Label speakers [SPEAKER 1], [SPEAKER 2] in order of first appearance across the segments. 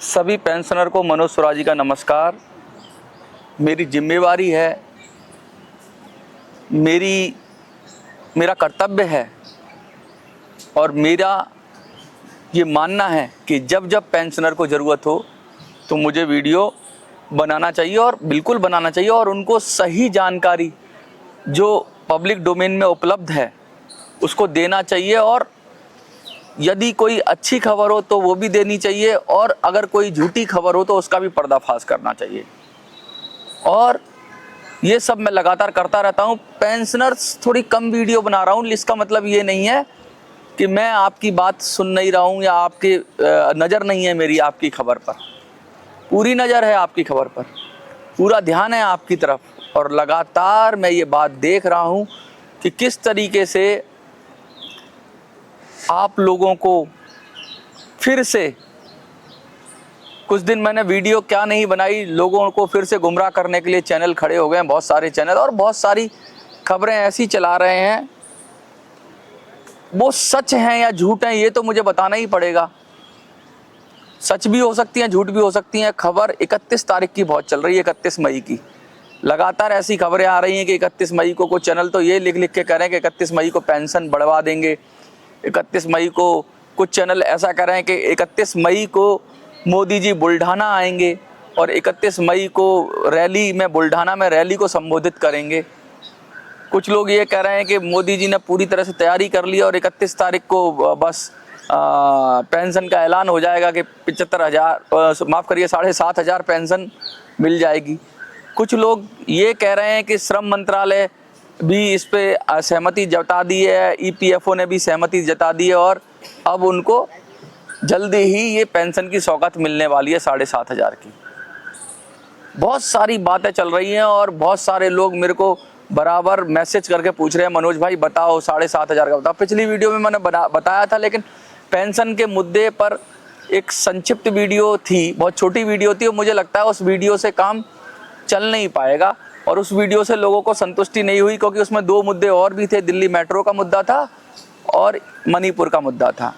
[SPEAKER 1] सभी पेंशनर को मनोज सुराजी का नमस्कार। मेरी जिम्मेवारी है, मेरा कर्तव्य है और मेरा ये मानना है कि जब जब पेंशनर को ज़रूरत हो तो मुझे वीडियो बनाना चाहिए और बिल्कुल बनाना चाहिए और उनको सही जानकारी जो पब्लिक डोमेन में उपलब्ध है उसको देना चाहिए। और यदि कोई अच्छी खबर हो तो वो भी देनी चाहिए और अगर कोई झूठी खबर हो तो उसका भी पर्दाफाश करना चाहिए। और ये सब मैं लगातार करता रहता हूँ। पेंशनर्स थोड़ी कम वीडियो बना रहा हूँ, इसका मतलब ये नहीं है कि मैं आपकी बात सुन नहीं रहा हूँ या आपकी नज़र नहीं है मेरी आपकी खबर पर। पूरी नज़र है आपकी खबर पर, पूरा ध्यान है आपकी तरफ और लगातार मैं ये बात देख रहा हूँ कि किस तरीके से आप लोगों को फिर से, कुछ दिन मैंने वीडियो क्या नहीं बनाई, लोगों को फिर से गुमराह करने के लिए चैनल खड़े हो गए हैं, बहुत सारे चैनल, और बहुत सारी खबरें ऐसी चला रहे हैं। वो सच हैं या झूठ हैं ये तो मुझे बताना ही पड़ेगा। सच भी हो सकती हैं, झूठ भी हो सकती हैं। खबर 31 तारीख की बहुत चल रही है, 31 मई की। लगातार ऐसी खबरें आ रही हैं कि 31 मई को कुछ चैनल तो ये लिख लिख के कह रहे हैं कि 31 मई को पेंशन बढ़वा देंगे। 31 मई को कुछ चैनल ऐसा कह रहे हैं कि 31 मई को मोदी जी बुल्ढाना आएंगे और 31 मई को रैली में, बुल्ढाना में रैली को संबोधित करेंगे। कुछ लोग ये कह रहे हैं कि मोदी जी ने पूरी तरह से तैयारी कर ली और 31 तारीख को बस पेंशन का ऐलान हो जाएगा कि 75,000 माफ़ करिए 7,500 पेंशन मिल जाएगी। कुछ लोग ये कह रहे हैं कि श्रम मंत्रालय भी इस पे सहमति जता दी है, EPFO ने भी सहमति जता दी है और अब उनको जल्दी ही ये पेंशन की सौगात मिलने वाली है 7,500 की। बहुत सारी बातें चल रही हैं और बहुत सारे लोग मेरे को बराबर मैसेज करके पूछ रहे हैं, मनोज भाई बताओ 7,500 का बताओ। पिछली वीडियो में मैंने बताया था, लेकिन पेंशन के मुद्दे पर एक संक्षिप्त वीडियो थी, बहुत छोटी वीडियो थी और मुझे लगता है उस वीडियो से काम चल नहीं पाएगा और उस वीडियो से लोगों को संतुष्टि नहीं हुई, क्योंकि उसमें 2 मुद्दे और भी थे। दिल्ली मेट्रो का मुद्दा था और मणिपुर का मुद्दा था।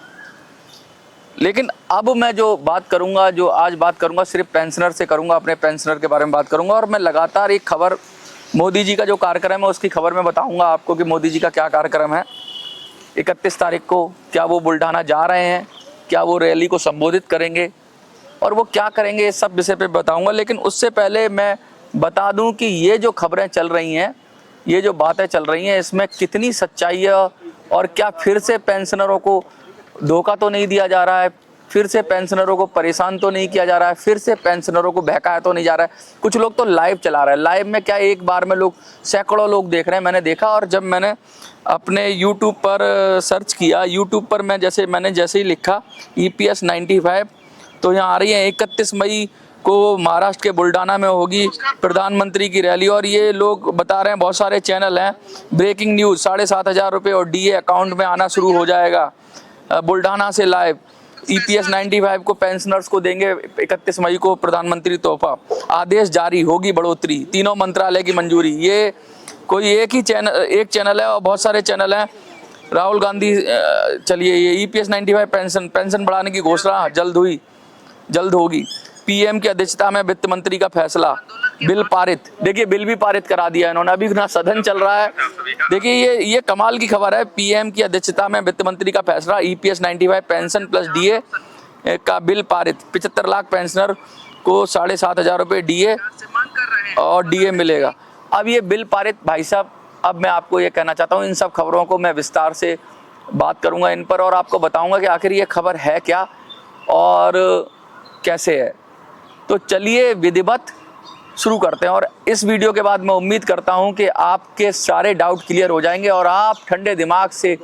[SPEAKER 1] लेकिन अब मैं जो बात करूंगा, जो आज बात करूंगा, सिर्फ पेंशनर से करूंगा, अपने पेंशनर के बारे में बात करूंगा। और मैं लगातार एक खबर, मोदी जी का जो कार्यक्रम है उसकी खबर में बताऊंगा आपको कि मोदी जी का क्या कार्यक्रम है। 31 तारीख को क्या वो बुल्ढाना जा रहे हैं, क्या वो रैली को संबोधित करेंगे और वो क्या करेंगे, इस सब विषय पे बताऊंगा। लेकिन उससे पहले मैं बता दूं कि ये जो खबरें चल रही हैं, ये जो बातें चल रही हैं, इसमें कितनी सच्चाई है और क्या फिर से पेंशनरों को धोखा तो नहीं दिया जा रहा है, फिर से पेंशनरों को परेशान तो नहीं किया जा रहा है, फिर से पेंशनरों को बहकाया तो नहीं जा रहा है। कुछ लोग तो लाइव चला रहे हैं, लाइव में क्या एक बार में लोग, सैकड़ों लोग देख रहे हैं, मैंने देखा। और जब मैंने अपने YouTube पर सर्च किया, YouTube पर मैंने जैसे ही लिखा EPS 95 तो यहाँ आ रही है 31 मई को महाराष्ट्र के बुल्ढाना में होगी प्रधानमंत्री की रैली। और ये लोग बता रहे हैं, बहुत सारे चैनल हैं, ब्रेकिंग न्यूज़ 7,500 रुपये और DA अकाउंट में आना शुरू हो जाएगा। बुल्ढाना से लाइव, EPS 95 को पेंशनर्स को देंगे 31 मई को प्रधानमंत्री तोहफा, आदेश जारी, होगी बढ़ोतरी, तीनों मंत्रालय की मंजूरी। ये कोई एक चैनल है और बहुत सारे चैनल हैं। राहुल गांधी, चलिए ये EPS 95 पेंशन बढ़ाने की घोषणा जल्द होगी। PM की अध्यक्षता में वित्त मंत्री का फैसला, बिल पारित। देखिए बिल भी पारित करा दिया इन्होंने, अभी ना सदन चल रहा है। देखिए ये कमाल की खबर है। PM की अध्यक्षता में वित्त मंत्री का फैसला, EPS 95 पेंशन प्लस DA का बिल पारित। 75 लाख पेंशनर को 7,500 रुपये DA और DA मिलेगा। अब ये बिल पारित, भाई साहब, अब मैं आपको ये कहना चाहता हूँ, इन सब खबरों को मैं विस्तार से बात करूँगा इन पर और आपको बताऊँगा कि आखिर ये खबर है क्या और कैसे है। तो चलिए विधिवत शुरू करते हैं। और इस वीडियो के बाद मैं उम्मीद करता हूं कि आपके सारे डाउट क्लियर हो जाएंगे और आप ठंडे दिमाग से,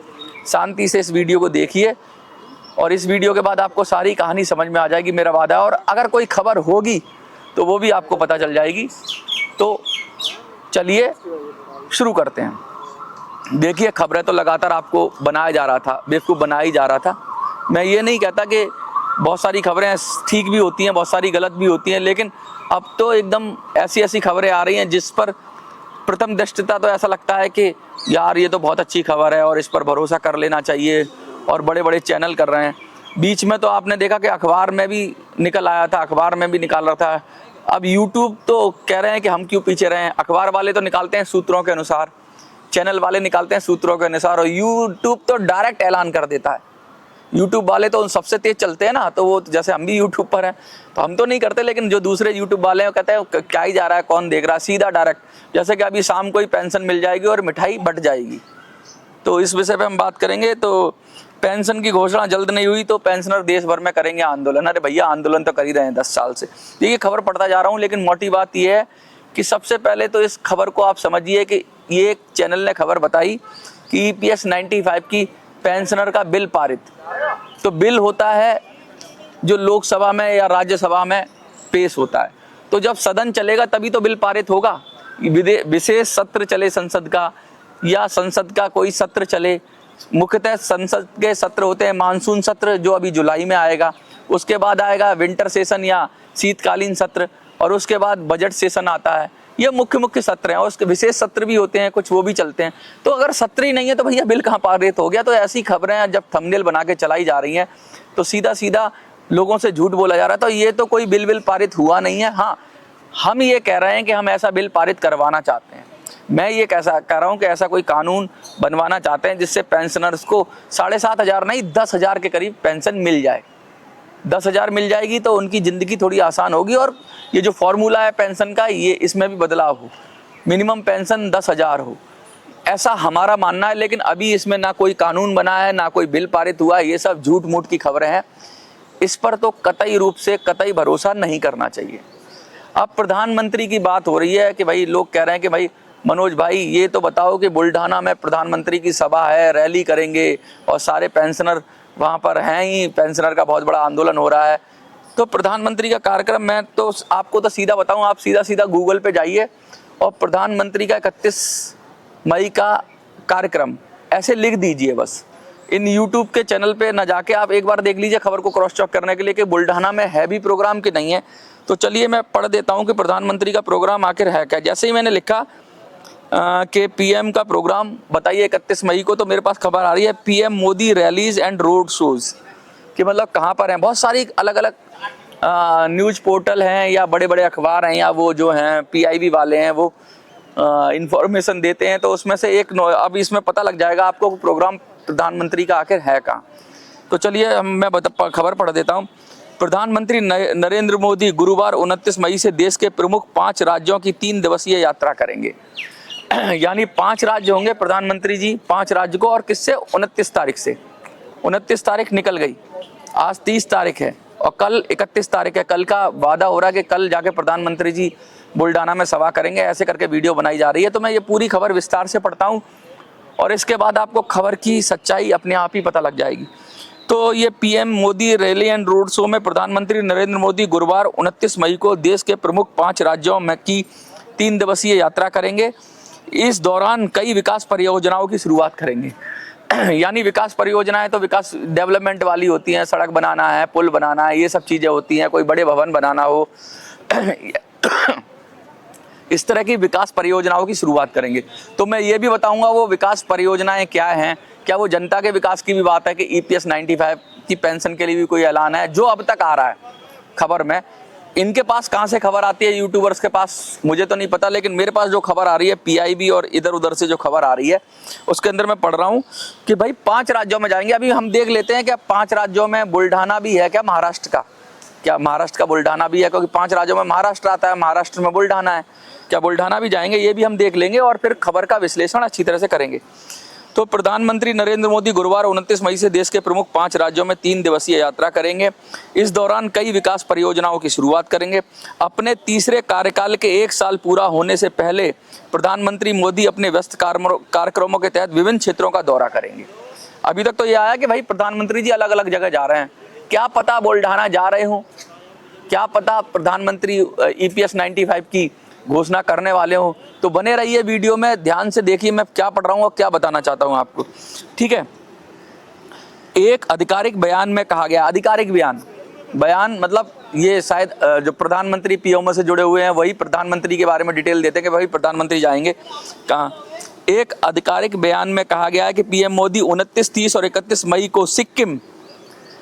[SPEAKER 1] शांति से इस वीडियो को देखिए और इस वीडियो के बाद आपको सारी कहानी समझ में आ जाएगी, मेरा वादा है। और अगर कोई खबर होगी तो वो भी आपको पता चल जाएगी। तो चलिए शुरू करते हैं। देखिए खबरें तो लगातार आपको बनाया जा रहा था, बेवकूफ़ बनाया जा रहा था। मैं ये नहीं कहता कि बहुत सारी खबरें ठीक भी होती हैं, बहुत सारी गलत भी होती हैं, लेकिन अब तो एकदम ऐसी खबरें आ रही हैं जिस पर प्रथम दृष्टता तो ऐसा लगता है कि यार ये तो बहुत अच्छी खबर है और इस पर भरोसा कर लेना चाहिए और बड़े बड़े चैनल कर रहे हैं। बीच में तो आपने देखा कि अखबार में भी निकल आया था, अखबार में भी निकाल रहा था। अब यूट्यूब तो कह रहे हैं कि हम क्यों पीछे रहे हैं, अखबार वाले तो निकालते हैं सूत्रों के अनुसार, चैनल वाले निकालते हैं सूत्रों के अनुसार, और यूट्यूब तो डायरेक्ट ऐलान कर देता है। यूट्यूब वाले तो सबसे तेज चलते हैं ना, तो वो जैसे हम भी यूट्यूब पर हैं तो हम तो नहीं करते, लेकिन जो दूसरे यूट्यूब वाले हैं कहते हैं क्या ही जा रहा है, कौन देख रहा है, सीधा डायरेक्ट। जैसे कि अभी शाम को ही पेंशन मिल जाएगी और मिठाई बट जाएगी, तो इस विषय पे हम बात करेंगे। तो पेंशन की घोषणा जल्द नहीं हुई तो पेंशनर देश भर में करेंगे आंदोलन। अरे भैया आंदोलन तो कर ही रहे हैं 10 साल से। देखिए खबर पढ़ता जा रहा हूँ, लेकिन मोटी बात यह है कि सबसे पहले तो इस खबर को आप समझिए कि ये एक चैनल ने खबर बताई कि EPS 95 की पेंशनर का बिल पारित। तो बिल होता है जो लोकसभा में या राज्यसभा में पेश होता है, तो जब सदन चलेगा तभी तो बिल पारित होगा। विशेष सत्र चले संसद का या संसद का कोई सत्र चले, मुख्यतः संसद के सत्र होते हैं मानसून सत्र जो अभी जुलाई में आएगा, उसके बाद आएगा विंटर सेशन या शीतकालीन सत्र, और उसके बाद बजट सेशन आता है। ये मुख्य सत्र हैं, और उसके विशेष सत्र भी होते हैं कुछ, वो भी चलते हैं। तो अगर सत्र ही नहीं है तो भैया बिल कहाँ पारित हो गया। तो ऐसी खबरें जब थंबनेल बना के चलाई जा रही हैं तो सीधा सीधा लोगों से झूठ बोला जा रहा है। तो ये तो कोई बिल पारित हुआ नहीं है। हाँ, हम ये कह रहे हैं कि हम ऐसा बिल पारित करवाना चाहते हैं। मैं ये कैसा कह रहा हूँ कि ऐसा कोई कानून बनवाना चाहते हैं जिससे पेंशनर्स को 7,500 नहीं 10,000 के करीब पेंशन मिल जाए। 10,000 मिल जाएगी तो उनकी ज़िंदगी थोड़ी आसान होगी, और ये जो फॉर्मूला है पेंशन का, ये इसमें भी बदलाव हो, मिनिमम पेंशन 10,000 हो, ऐसा हमारा मानना है। लेकिन अभी इसमें ना कोई कानून बना है, ना कोई बिल पारित हुआ है, ये सब झूठ मूठ की खबरें हैं। इस पर तो कतई रूप से कतई भरोसा नहीं करना चाहिए। अब प्रधानमंत्री की बात हो रही है कि भाई लोग कह रहे हैं कि भाई मनोज भाई ये तो बताओ कि बुल्ढाना में प्रधानमंत्री की सभा है, रैली करेंगे और सारे पेंशनर वहाँ पर हैं ही, पेंशनर का बहुत बड़ा आंदोलन हो रहा है, तो प्रधानमंत्री का कार्यक्रम, मैं तो आपको तो सीधा बताऊं, आप सीधा गूगल पे जाइए और प्रधानमंत्री का 31 मई का कार्यक्रम ऐसे लिख दीजिए बस। इन यूट्यूब के चैनल पे ना जाके आप एक बार देख लीजिए खबर को क्रॉस चेक करने के लिए कि बुल्ढाना में है भी प्रोग्राम कि नहीं है। तो चलिए मैं पढ़ देता हूं कि प्रधानमंत्री का प्रोग्राम आखिर है क्या। जैसे ही मैंने लिखा कि PM का प्रोग्राम बताइए 31 मई को, तो मेरे पास खबर आ रही है PM Modi rallies and road shows, कि मतलब कहाँ पर हैं। बहुत सारी अलग अलग न्यूज़ पोर्टल हैं या बड़े बड़े अखबार हैं या वो जो हैं PIB वाले हैं वो इंफॉर्मेशन देते हैं। तो उसमें से एक अब इसमें पता लग जाएगा आपको प्रोग्राम प्रधानमंत्री का आखिर है कहाँ। तो चलिए मैं खबर पढ़ देता हूँ। प्रधानमंत्री नरेंद्र मोदी गुरुवार 29 मई से देश के प्रमुख 5 राज्यों की 3 दिवसीय यात्रा करेंगे। यानी 5 राज्य होंगे प्रधानमंत्री जी, 5 राज्य को, और किससे 29 तारीख से। 29 तारीख निकल गई, आज 30 तारीख है और कल 31 तारीख है। कल का वादा हो रहा है कि कल जाके प्रधानमंत्री जी बुल्ढाना में सभा करेंगे, ऐसे करके वीडियो बनाई जा रही है। तो मैं ये पूरी खबर विस्तार से पढ़ता हूँ और इसके बाद आपको खबर की सच्चाई अपने आप ही पता लग जाएगी। तो ये PM Modi rally and road show में प्रधानमंत्री नरेंद्र मोदी गुरुवार 29 मई को देश के प्रमुख 5 राज्यों में की 3 दिवसीय यात्रा करेंगे। इस दौरान कई विकास परियोजनाओं की शुरुआत करेंगे। यानी विकास परियोजनाएं तो विकास डेवलपमेंट वाली होती हैं, सड़क बनाना है, पुल बनाना है, ये सब चीज़ें होती हैं, कोई बड़े भवन बनाना हो इस तरह की विकास परियोजनाओं की शुरुआत करेंगे। तो मैं ये भी बताऊंगा वो विकास परियोजनाएं क्या हैं, क्या वो जनता के विकास की भी बात है कि EPS 95 की पेंशन के लिए भी कोई ऐलान है, जो अब तक आ रहा है खबर में। इनके पास कहाँ से खबर आती है यूट्यूबर्स के पास मुझे तो नहीं पता, लेकिन मेरे पास जो खबर आ रही है PIB और इधर उधर से जो खबर आ रही है उसके अंदर मैं पढ़ रहा हूँ कि भाई 5 राज्यों में जाएंगे। अभी हम देख लेते हैं क्या 5 राज्यों में बुल्ढाना भी है क्या, महाराष्ट्र का, क्या महाराष्ट्र का बुल्ढाना भी है, क्योंकि 5 राज्यों में महाराष्ट्र आता है, महाराष्ट्र में बुल्ढाना है, क्या बुल्ढाना भी जाएंगे, ये भी हम देख लेंगे और फिर खबर का विश्लेषण अच्छी तरह से करेंगे। तो प्रधानमंत्री नरेंद्र मोदी गुरुवार 29 मई से देश के प्रमुख 5 राज्यों में 3 दिवसीय यात्रा करेंगे। इस दौरान कई विकास परियोजनाओं की शुरुआत करेंगे। अपने तीसरे कार्यकाल के 1 साल पूरा होने से पहले प्रधानमंत्री मोदी अपने व्यस्त कार्यक्रमों के तहत विभिन्न क्षेत्रों का दौरा करेंगे। अभी तक तो ये आया कि भाई प्रधानमंत्री जी अलग अलग जगह जा रहे हैं, क्या पता बुल्ढाना जा रहे हों, क्या पता प्रधानमंत्री EPS 95 की घोषणा करने वाले हो। तो बने रहिए वीडियो में, ध्यान से देखिए मैं क्या पढ़ रहा हूँ और क्या बताना चाहता हूँ आपको, ठीक है। एक आधिकारिक बयान में कहा गया, आधिकारिक बयान मतलब ये शायद जो प्रधानमंत्री PMO से जुड़े हुए हैं वही प्रधानमंत्री के बारे में डिटेल देते हैं कि भाई प्रधानमंत्री जाएंगे कहाँ। एक आधिकारिक बयान में कहा गया है कि PM मोदी 29, 30 और 31 मई को सिक्किम,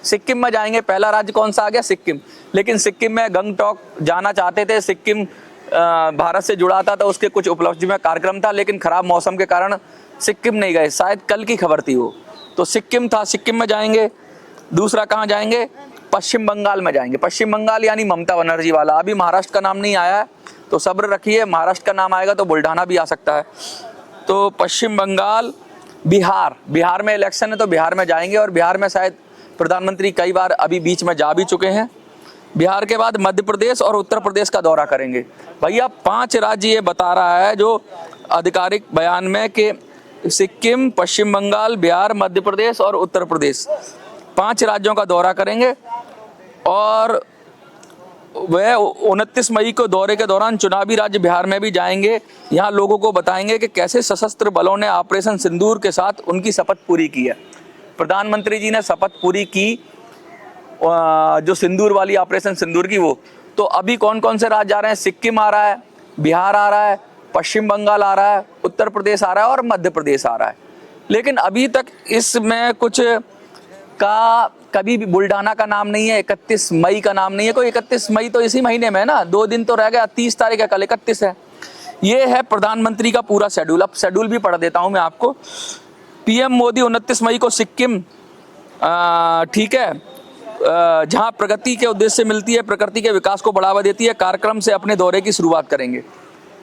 [SPEAKER 1] सिक्किम में जाएंगे। पहला राज्य कौन सा आ गया? सिक्किम। लेकिन सिक्किम में गंगटॉक जाना चाहते थे, सिक्किम भारत से जुड़ा था तो उसके कुछ उपलब्धि में कार्यक्रम था, लेकिन खराब मौसम के कारण सिक्किम नहीं गए। शायद कल की खबर थी वो। तो सिक्किम था, सिक्किम में जाएंगे। दूसरा कहाँ जाएंगे? पश्चिम बंगाल में जाएंगे। पश्चिम बंगाल यानी ममता बनर्जी वाला। अभी महाराष्ट्र का नाम नहीं आया है तो सब्र रखिए, महाराष्ट्र का नाम आएगा तो बुल्ढाना भी आ सकता है। तो पश्चिम बंगाल, बिहार, बिहार में इलेक्शन है तो बिहार में जाएंगे, और बिहार में शायद प्रधानमंत्री कई बार अभी बीच में जा भी चुके हैं। बिहार के बाद मध्य प्रदेश और उत्तर प्रदेश का दौरा करेंगे। भैया 5 राज्य ये बता रहा है जो आधिकारिक बयान में कि सिक्किम, पश्चिम बंगाल, बिहार, मध्य प्रदेश और उत्तर प्रदेश, 5 राज्यों का दौरा करेंगे। और वह 29 मई को दौरे के दौरान चुनावी राज्य बिहार में भी जाएंगे। यहाँ लोगों को बताएंगे कि कैसे सशस्त्र बलों ने ऑपरेशन सिंदूर के साथ उनकी शपथ पूरी की है। प्रधानमंत्री जी ने शपथ पूरी की जो सिंदूर वाली ऑपरेशन सिंदूर की वो। तो अभी कौन कौन से राज्य आ रहे हैं? सिक्किम आ रहा है, बिहार आ रहा है, पश्चिम बंगाल आ रहा है, उत्तर प्रदेश आ रहा है और मध्य प्रदेश आ रहा है। लेकिन अभी तक इसमें कुछ का कभी भी बुल्ढाना का नाम नहीं है, 31 मई का नाम नहीं है। कोई 31 मई तो इसी महीने में है ना, 2 दिन तो रह गया, 30 तारीख है, कल 31 है। ये है प्रधानमंत्री का पूरा शेड्यूल। अब शेड्यूल भी पढ़ देता हूँ मैं आपको। पीएम मोदी 29 मई को सिक्किम, ठीक है, जहां प्रगति के उद्देश्य से मिलती है, प्रकृति के विकास को बढ़ावा देती है, कार्यक्रम से अपने दौरे की शुरुआत करेंगे।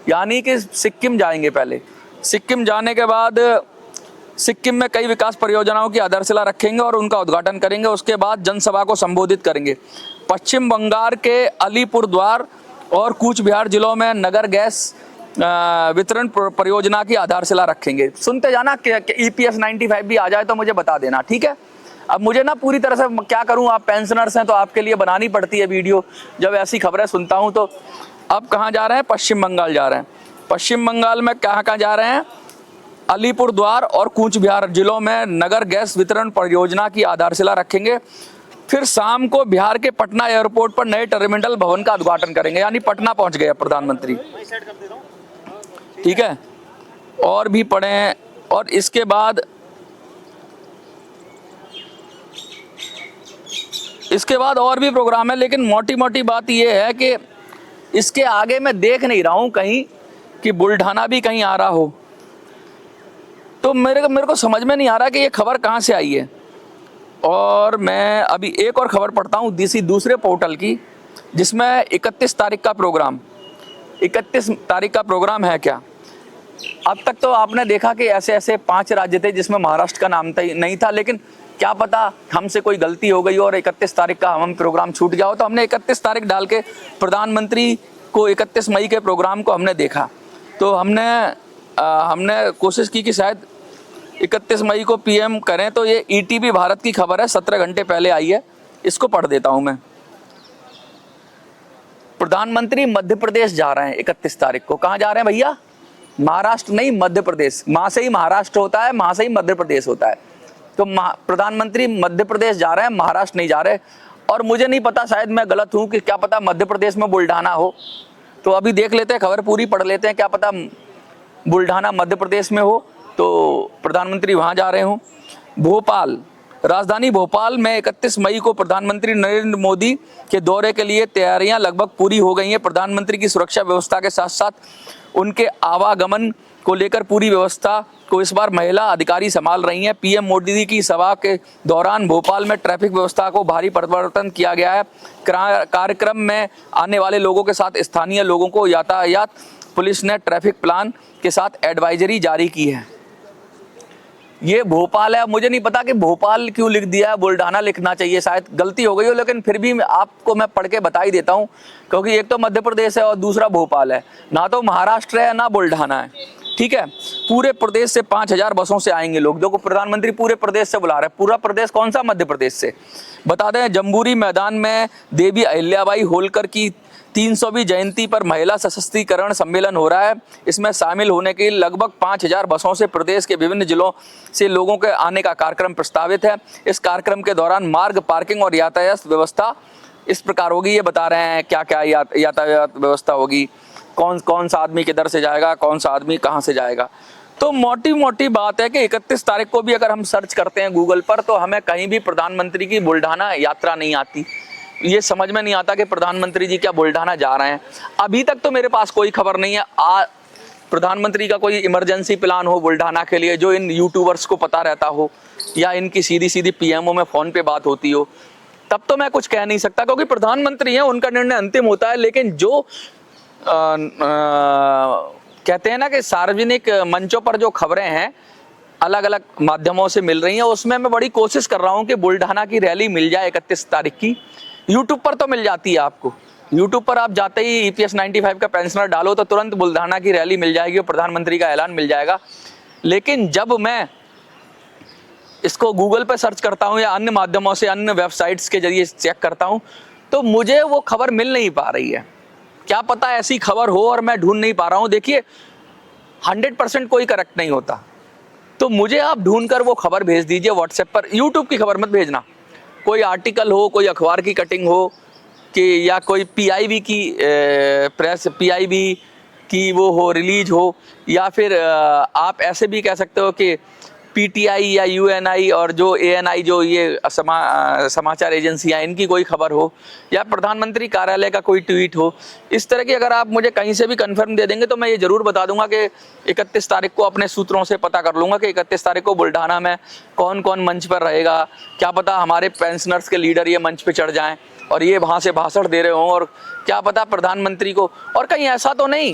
[SPEAKER 1] यानी कि सिक्किम जाएंगे पहले। सिक्किम जाने के बाद सिक्किम में कई विकास परियोजनाओं की आधारशिला रखेंगे और उनका उद्घाटन करेंगे। उसके बाद जनसभा को संबोधित करेंगे। पश्चिम बंगाल के अलीपुरद्वार और कूच बिहार जिलों में नगर गैस वितरण परियोजना की आधारशिला रखेंगे। सुनते जाना, EPS 95 भी आ जाए तो मुझे बता देना, ठीक है। अब मुझे ना पूरी तरह से क्या करूं, आप पेंशनर्स हैं तो आपके लिए बनानी पड़ती है वीडियो जब ऐसी खबरें सुनता हूं। तो अब कहाँ जा रहे हैं? पश्चिम बंगाल जा रहे हैं। पश्चिम बंगाल में कहाँ कहाँ जा रहे हैं? अलीपुरद्वार और कूच बिहार जिलों में नगर गैस वितरण परियोजना की आधारशिला रखेंगे। फिर शाम को बिहार के पटना एयरपोर्ट पर नए टर्मिनल भवन का उद्घाटन करेंगे। यानी पटना पहुंच गए प्रधानमंत्री, ठीक है। और भी पढ़े। और इसके बाद और भी प्रोग्राम है, लेकिन मोटी मोटी बात यह है कि इसके आगे मैं देख नहीं रहा हूं कहीं कि बुल्ढाना भी कहीं आ रहा हो। तो मेरे को समझ में नहीं आ रहा कि ये खबर कहाँ से आई है। और मैं अभी एक और खबर पढ़ता हूँ दूसरे पोर्टल की, जिसमें 31 तारीख का प्रोग्राम, 31 तारीख का प्रोग्राम है क्या। अब तक तो आपने देखा कि ऐसे ऐसे 5 राज्य थे जिसमें महाराष्ट्र का नाम नहीं था, लेकिन क्या पता हमसे कोई गलती हो गई और 31 तारीख का हम प्रोग्राम छूट गया हो। तो हमने 31 तारीख डाल के प्रधानमंत्री को 31 मई के प्रोग्राम को हमने देखा। तो हमने कोशिश की कि शायद 31 मई को PM करें। तो ये ETV भारत की खबर है, 17 घंटे पहले आई है। इसको पढ़ देता हूं मैं। प्रधानमंत्री मध्य प्रदेश जा रहे हैं 31 तारीख को। कहाँ जा रहे हैं भैया? महाराष्ट्र नहीं, मध्य प्रदेश। मां से ही महाराष्ट्र होता है, मां से ही मध्य प्रदेश होता है। तो प्रधानमंत्री मध्य प्रदेश जा रहे हैं, महाराष्ट्र नहीं जा रहे। और मुझे नहीं पता, शायद मैं गलत हूं कि क्या पता मध्य प्रदेश में बुल्ढाना हो। तो अभी देख लेते हैं, खबर पूरी पढ़ लेते हैं, क्या पता बुल्ढाना मध्य प्रदेश में हो तो प्रधानमंत्री वहां जा रहे हों। भोपाल, राजधानी भोपाल में 31 मई को प्रधानमंत्री नरेंद्र मोदी के दौरे के लिए तैयारियां लगभग पूरी हो गई हैं। प्रधानमंत्री की सुरक्षा व्यवस्था के साथ साथ उनके आवागमन को लेकर पूरी व्यवस्था को इस बार महिला अधिकारी संभाल रही हैं। PM मोदी की सभा के दौरान भोपाल में ट्रैफिक व्यवस्था को भारी परिवर्तन किया गया है। कार्यक्रम में आने वाले लोगों के साथ स्थानीय लोगों को यातायात पुलिस ने ट्रैफिक प्लान के साथ एडवाइजरी जारी की है। ये भोपाल है। मुझे नहीं पता कि भोपाल क्यों लिख दिया है, बुल्ढाना लिखना चाहिए, शायद गलती हो गई हो, लेकिन फिर भी आपको मैं पढ़ के बता ही देता हूँ, क्योंकि एक तो मध्य प्रदेश है और दूसरा भोपाल है। ना तो महाराष्ट्र है ना बुल्ढाना है, ठीक है। पूरे प्रदेश से 5000 बसों से आएंगे लोग। देखो प्रधानमंत्री पूरे प्रदेश से बुला रहे हैं। पूरा प्रदेश कौन सा? मध्य प्रदेश से। बता दें, जम्बूरी मैदान में देवी अहिल्याबाई होलकर की 300वीं जयंती पर महिला सशक्तिकरण सम्मेलन हो रहा है। इसमें शामिल होने के लिए लगभग 5000 बसों से प्रदेश के विभिन्न जिलों से लोगों के आने का कार्यक्रम प्रस्तावित है। इस कार्यक्रम के दौरान मार्ग, पार्किंग और यातायात व्यवस्था इस प्रकार होगी। ये बता रहे हैं क्या क्या यातायात व्यवस्था होगी, कौन सा आदमी किधर से जाएगा, कौन सा आदमी कहाँ से जाएगा। तो मोटी मोटी बात है कि 31 तारीख को भी अगर हम सर्च करते हैं गूगल पर तो हमें कहीं भी प्रधानमंत्री की बुल्ढाना यात्रा नहीं आती। ये समझ में नहीं आता कि प्रधानमंत्री जी क्या बुल्ढाना जा रहे हैं। अभी तक तो मेरे पास कोई खबर नहीं है प्रधानमंत्री का कोई इमरजेंसी प्लान हो बुल्ढाना के लिए जो इन यूट्यूबर्स को पता रहता हो, या इनकी सीधी सीधी पीएमओ में फोन पे बात होती हो, तब तो मैं कुछ कह नहीं सकता, क्योंकि प्रधानमंत्री हैं, उनका निर्णय अंतिम होता है। लेकिन जो कहते हैं ना कि सार्वजनिक मंचों पर जो खबरें हैं अलग अलग माध्यमों से मिल रही हैं, उसमें मैं बड़ी कोशिश कर रहा हूं कि बुल्ढाना की रैली मिल जाए 31 तारीख की। यूट्यूब पर तो मिल जाती है आपको, यूट्यूब पर आप जाते ही EPS 95 का पेंशनर डालो तो तुरंत बुल्ढाना की रैली मिल जाएगी और प्रधानमंत्री का ऐलान मिल जाएगा। लेकिन जब मैं इसको गूगल पे सर्च करता हूं या अन्य माध्यमों से, अन्य वेबसाइट्स के जरिए चेक करता हूं, तो मुझे वो खबर मिल नहीं पा रही है। क्या पता ऐसी खबर हो और मैं ढूंढ नहीं पा रहा हूं। देखिए 100% कोई करेक्ट नहीं होता, तो मुझे आप ढूंढकर वो खबर भेज दीजिए व्हाट्सएप पर। यूट्यूब की खबर मत भेजना, कोई आर्टिकल हो, कोई अखबार की कटिंग हो कि या कोई PIB की प्रेस, PIB की वो हो, रिलीज हो, या फिर आप ऐसे भी कह सकते हो कि PTI या UNI और जो ANI जो ये समाचार एजेंसियां, इनकी कोई खबर हो, या प्रधानमंत्री कार्यालय का कोई ट्वीट हो। इस तरह की अगर आप मुझे कहीं से भी कंफर्म दे देंगे तो मैं ये जरूर बता दूंगा कि 31 तारीख को अपने सूत्रों से पता कर लूंगा कि 31 तारीख को बुल्ढाना में कौन कौन मंच पर रहेगा। क्या पता हमारे पेंशनर्स के लीडर ये मंच पर चढ़ जाएं और ये वहाँ से भाषण दे रहे हों, और क्या पता प्रधानमंत्री को, और कहीं ऐसा तो नहीं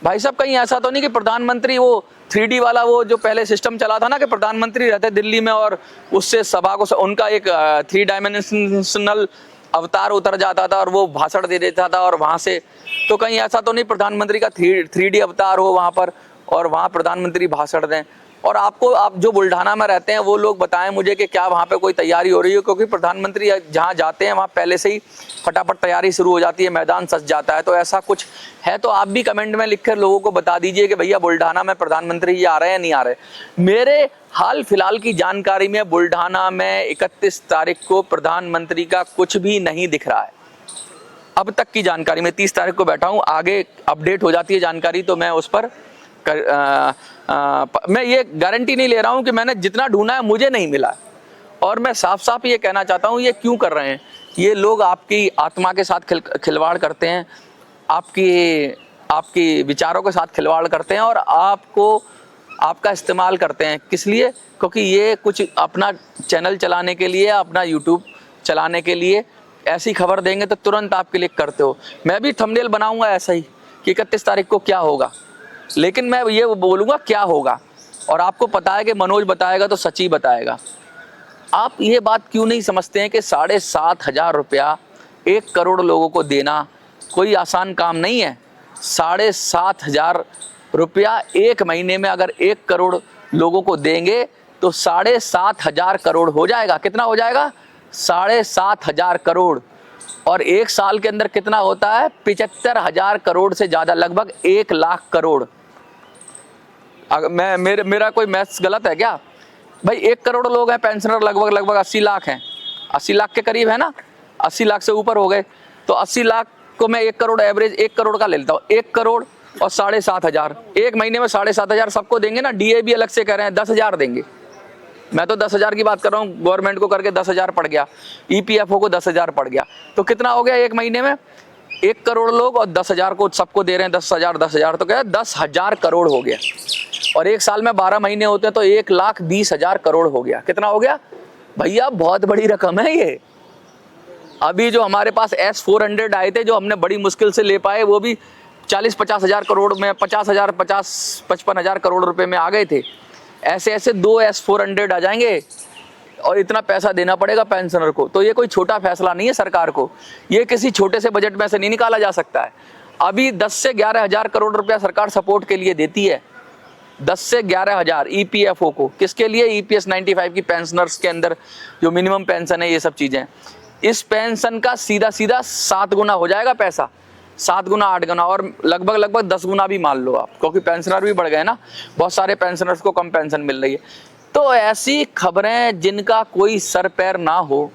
[SPEAKER 1] भाई साहब, कहीं ऐसा तो नहीं कि प्रधानमंत्री वो 3D वाला वो जो पहले सिस्टम चला था ना कि प्रधानमंत्री रहते दिल्ली में और उससे सभा को उनका एक 3 डायमेंशनल अवतार उतर जाता था और वो भाषण दे देता था और वहाँ से, तो कहीं ऐसा तो नहीं प्रधानमंत्री का 3D अवतार हो वहाँ पर और वहाँ प्रधानमंत्री भाषण दें। और आपको, आप जो बुल्ढाना में रहते हैं वो लोग बताएं मुझे कि क्या वहाँ पे कोई तैयारी हो रही है, क्योंकि प्रधानमंत्री जहाँ जाते हैं वहाँ पहले से ही फटाफट तैयारी शुरू हो जाती है, मैदान सज जाता है। तो ऐसा कुछ है तो आप भी कमेंट में लिखकर लोगों को बता दीजिए कि भैया बुल्ढाना में प्रधानमंत्री जी आ रहे हैं नहीं आ रहे। मेरे हाल फिलहाल की जानकारी में बुल्ढाना में 31 तारीख को प्रधानमंत्री का कुछ भी नहीं दिख रहा है। अब तक की जानकारी में 30 तारीख को बैठा हूँ, आगे अपडेट हो जाती है जानकारी तो मैं उस पर मैं ये गारंटी नहीं ले रहा हूं कि मैंने जितना ढूंढा है मुझे नहीं मिला। और मैं साफ साफ ये कहना चाहता हूं, ये क्यों कर रहे हैं ये लोग? आपकी आत्मा के साथ खिलवाड़ करते हैं, आपकी विचारों के साथ खिलवाड़ करते हैं और आपका इस्तेमाल करते हैं। किस लिए? क्योंकि ये कुछ अपना चैनल चलाने के लिए, अपना यूट्यूब चलाने के लिए ऐसी खबर देंगे तो तुरंत आप क्लिक करते हो। मैं भी थंबनेल बनाऊंगा ऐसा ही कि 31 तारीख को क्या होगा, लेकिन मैं ये बोलूँगा क्या होगा, और आपको पता है कि मनोज बताएगा तो सच ही बताएगा। आप ये बात क्यों नहीं समझते हैं कि 7,500 रुपया 1 करोड़ लोगों को देना कोई आसान काम नहीं है। 7,500 रुपया एक महीने में अगर 1 करोड़ लोगों को देंगे तो 7,500 करोड़ हो जाएगा। कितना हो जाएगा? 7,500 करोड़। और एक साल के अंदर कितना होता है? 75,000 करोड़ से ज़्यादा, लगभग 1 लाख करोड़। मेरा कोई मैथ्स गलत है क्या भाई? 1 करोड़ लोग हैं पेंशनर, लगभग 80 लाख हैं, 80 लाख के करीब है ना, 80 लाख से ऊपर हो गए। तो 80 लाख को मैं 1 करोड़ एवरेज 1 करोड़ का ले लेता हूँ। 1 करोड़ और 7,500 एक महीने में 7,500 सबको देंगे ना। DA भी अलग से कह रहे हैं 10,000 देंगे, मैं तो 10,000 की बात कर रहा हूँ। गवर्नमेंट को करके 10,000 पड़ गया, EPFO को 10,000 पड़ गया, तो कितना हो गया एक महीने में? 1 करोड़ लोग और 10,000 को सबको दे रहे हैं 10,000 तो क्या 10,000 करोड़ हो गया। और एक साल में 12 महीने होते हैं तो 1,20,000 करोड़ हो गया। कितना हो गया भैया? बहुत बड़ी रकम है ये। अभी जो हमारे पास S-400 आए थे जो हमने बड़ी मुश्किल से ले पाए, वो भी 40-50 हज़ार करोड़ में, 55,000 करोड़ रुपए में आ गए थे। ऐसे ऐसे 2 S-400 आ जाएंगे और इतना पैसा देना पड़ेगा पेंशनर को। तो ये कोई छोटा फैसला नहीं है सरकार को, ये किसी छोटे से बजट में से नहीं निकाला जा सकता है। अभी 10 से 11 हज़ार करोड़ रुपया सरकार सपोर्ट के लिए देती है, 10 से 11 हज़ार EPFO को। किसके लिए? EPS 95 की पेंशनर्स के अंदर जो मिनिमम पेंशन है, ये सब चीज़ें, इस पेंशन का सीधा 7 गुना हो जाएगा पैसा, 7 गुना 8 गुना, और लगभग 10 गुना भी मान लो आप, क्योंकि पेंशनर भी बढ़ गए ना, बहुत सारे पेंशनर्स को कम पेंशन मिल रही है। तो ऐसी खबरें जिनका कोई सर पैर ना हो,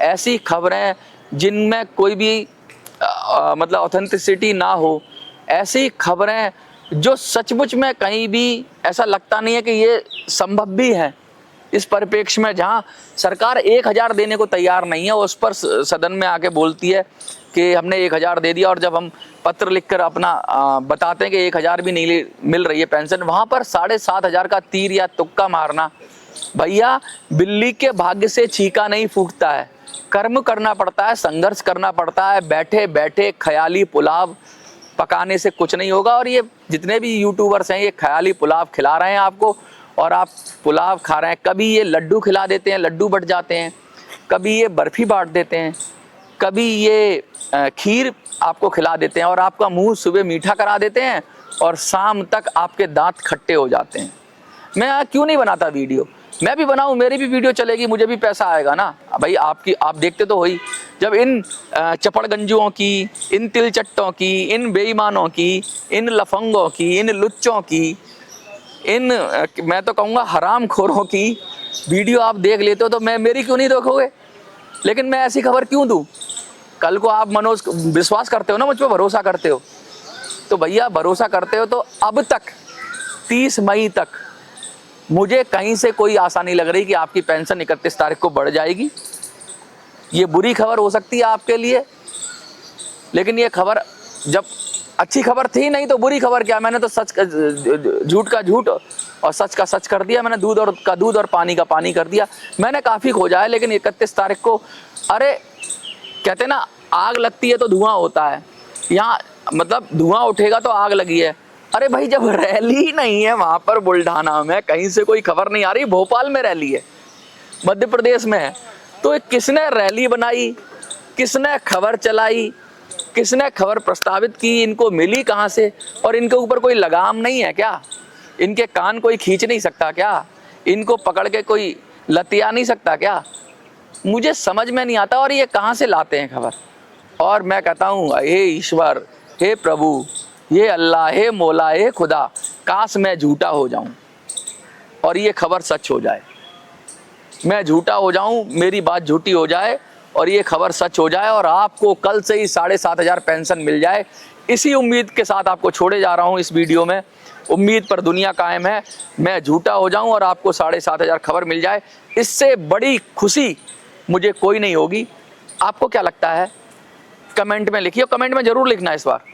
[SPEAKER 1] ऐसी खबरें जिनमें कोई भी मतलब ऑथेंटिसिटी ना हो, ऐसी खबरें जो सचमुच में कहीं भी ऐसा लगता नहीं है कि ये संभव भी है। इस परिप्रेक्ष्य में जहाँ सरकार 1000 देने को तैयार नहीं है, उस पर सदन में आके बोलती है कि हमने 1000 दे दिया, और जब हम पत्र लिखकर अपना बताते हैं कि 1000 भी नहीं मिल रही है पेंशन, वहाँ पर 7500 का तीर या तुक्का मारना। भैया, बिल्ली के भाग्य से छीका नहीं फूटता है, कर्म करना पड़ता है, संघर्ष करना पड़ता है। बैठे बैठे ख्याली पुलाव पकाने से कुछ नहीं होगा। और ये जितने भी यूट्यूबर्स हैं, ये ख्याली पुलाव खिला रहे हैं आपको, और आप पुलाव खा रहे हैं। कभी ये लड्डू खिला देते हैं, लड्डू बट जाते हैं, कभी ये बर्फ़ी बांट देते हैं, कभी ये खीर आपको खिला देते हैं, और आपका मुंह सुबह मीठा करा देते हैं और शाम तक आपके दांत खट्टे हो जाते हैं। मैं क्यों नहीं बनाता वीडियो? मैं भी बनाऊं, मेरी भी वीडियो चलेगी, मुझे भी पैसा आएगा ना भाई। आप देखते तो हो ही, जब इन चपड़गंजुओं की, इन तिलचट्टों की, इन बेईमानों की, इन लफंगों की, इन लुच्चों की, इन मैं तो कहूँगा हरामखोरों की वीडियो आप देख लेते हो, तो मेरी क्यों नहीं देखोगे? लेकिन मैं ऐसी खबर क्यों दूं? कल को आप मनोज विश्वास करते हो ना, मुझ पर भरोसा करते हो, तो भैया भरोसा करते हो तो अब तक 30 मई तक मुझे कहीं से कोई आशा नहीं लग रही कि आपकी पेंशन 31 तारीख को बढ़ जाएगी। ये बुरी खबर हो सकती है आपके लिए, लेकिन ये खबर जब अच्छी खबर थी नहीं तो बुरी खबर क्या? मैंने तो झूठ का झूठ और सच का सच कर दिया। मैंने दूध का दूध और पानी का पानी कर दिया। मैंने काफ़ी खोजा है, लेकिन 31 तारीख को, अरे कहते ना आग लगती है तो धुआं होता है, यहाँ मतलब धुआं उठेगा तो आग लगी है। अरे भाई, जब रैली ही नहीं है वहाँ पर बुल्ढाना में, कहीं से कोई खबर नहीं आ रही, भोपाल में रैली है, मध्य प्रदेश में है, तो किसने रैली बनाई, किसने खबर चलाई, किसने खबर प्रस्तावित की, इनको मिली कहाँ से? और इनके ऊपर कोई लगाम नहीं है क्या? इनके कान कोई खींच नहीं सकता क्या? इनको पकड़ के कोई लतिया नहीं सकता क्या? मुझे समझ में नहीं आता। और ये कहाँ से लाते हैं खबर? और मैं कहता हूँ, हे ईश्वर, हे प्रभु, हे अल्लाह, हे मौला, हे खुदा, काश मैं झूठा हो जाऊं और ये खबर सच हो जाए। मैं झूठा हो जाऊं, मेरी बात झूठी हो जाए और ये खबर सच हो जाए, और आपको कल से ही 7500 पेंशन मिल जाए। इसी उम्मीद के साथ आपको छोड़े जा रहा हूं इस वीडियो में। उम्मीद पर दुनिया कायम है। मैं झूठा हो जाऊं और आपको 7500 खबर मिल जाए, इससे बड़ी खुशी मुझे कोई नहीं होगी। आपको क्या लगता है? कमेंट में लिखिए, कमेंट में ज़रूर लिखना इस बार।